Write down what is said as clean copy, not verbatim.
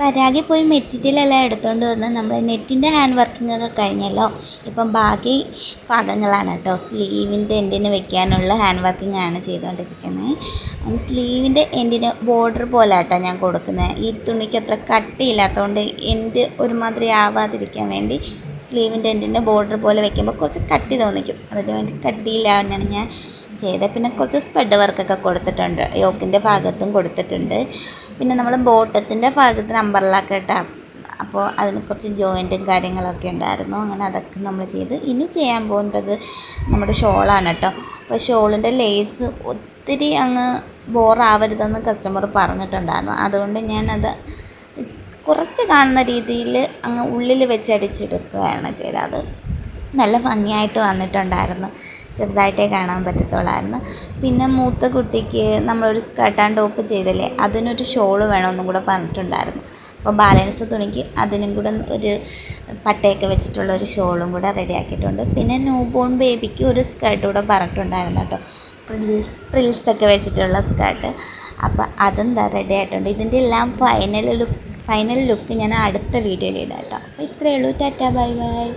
പരാഗി പോയി മെറ്റീരിയലെല്ലാം എടുത്തുകൊണ്ട് വന്ന് നമ്മൾ നെറ്റിൻ്റെ ഹാൻഡ് വർക്കിംഗ് ഒക്കെ കഴിഞ്ഞല്ലോ. ഇപ്പം ബാക്കി ഭാഗങ്ങളാണ് കേട്ടോ. സ്ലീവിൻ്റെ എൻഡിന് വെക്കാനുള്ള ഹാൻഡ് വർക്കിംഗ് ആണ് ചെയ്തുകൊണ്ടിരിക്കുന്നത്. അതിന് സ്ലീവിൻ്റെ എൻഡിന് ബോർഡർ പോലെ കേട്ടോ ഞാൻ കൊടുക്കുന്നത്. ഈ തുണിക്ക് അത്ര കട്ടിയില്ലാത്തതുകൊണ്ട് എൻഡ് ഒരുമാതിരി ആവാതിരിക്കാൻ വേണ്ടി സ്ലീവിൻ്റെ എൻഡിൻ്റെ ബോർഡർ പോലെ വെക്കുമ്പോൾ കുറച്ച് കട്ടി തോന്നിക്കും. അതിന് വേണ്ടി കട്ടിയില്ലാന്നാണ് ഞാൻ ചെയ്തത്. പിന്നെ കുറച്ച് സ്പ്രെഡ് വർക്കൊക്കെ കൊടുത്തിട്ടുണ്ട്, യോക്കിൻ്റെ ഭാഗത്തും കൊടുത്തിട്ടുണ്ട്. പിന്നെ നമ്മൾ ബോട്ടത്തിൻ്റെ ഭാഗത്തിന് അമ്പർലാക്ക് ഇട്ടാൽ അപ്പോൾ അതിന് കുറച്ച് ജോയിൻറ്റും കാര്യങ്ങളൊക്കെ ഉണ്ടായിരുന്നു. അങ്ങനെ അതൊക്കെ നമ്മൾ ചെയ്ത് ഇനി ചെയ്യാൻ പോകുന്നത് നമ്മുടെ ഷോളാണ് കേട്ടോ. അപ്പോൾ ഷോളിൻ്റെ ലേസ് ഒത്തിരി അങ്ങ് ബോറാവരുതെന്ന് കസ്റ്റമർ പറഞ്ഞിട്ടുണ്ടായിരുന്നു. അതുകൊണ്ട് ഞാനത് കുറച്ച് കാണുന്ന രീതിയിൽ അങ്ങ് ഉള്ളിൽ വെച്ചടിച്ചെടുക്കുകയാണ് ചെയ്തത്. അത് നല്ല ഭംഗിയായിട്ട് വന്നിട്ടുണ്ടായിരുന്നു. ചെറുതായിട്ടേ കാണാൻ പറ്റത്തുള്ളായിരുന്നു. പിന്നെ മൂത്ത കുട്ടിക്ക് നമ്മളൊരു സ്കർട്ട് ആൻഡ് ടോപ്പ് ചെയ്തില്ലേ, അതിനൊരു ഷോള് വേണമെന്നും കൂടെ പറഞ്ഞിട്ടുണ്ടായിരുന്നു. അപ്പോൾ ബാലൻസ് തുണിക്ക് അതിനും കൂടെ ഒരു പട്ടയൊക്കെ വെച്ചിട്ടുള്ള ഒരു ഷോളും കൂടെ റെഡിയാക്കിയിട്ടുണ്ട്. പിന്നെ ന്യൂ ബോൺ ബേബിക്ക് ഒരു സ്കർട്ട് കൂടെ പറഞ്ഞിട്ടുണ്ടായിരുന്നു കേട്ടോ, പ്രിൽസൊക്കെ വെച്ചിട്ടുള്ള സ്കർട്ട്. അപ്പോൾ അതും റെഡി ആയിട്ടുണ്ട്. ഇതിൻ്റെ എല്ലാം ഫൈനൽ ലുക്ക് ഞാൻ അടുത്ത വീഡിയോയിൽ ഇടാം കേട്ടോ. അപ്പോൾ ഇത്രയേ ഉള്ളൂ. Tata bye bye.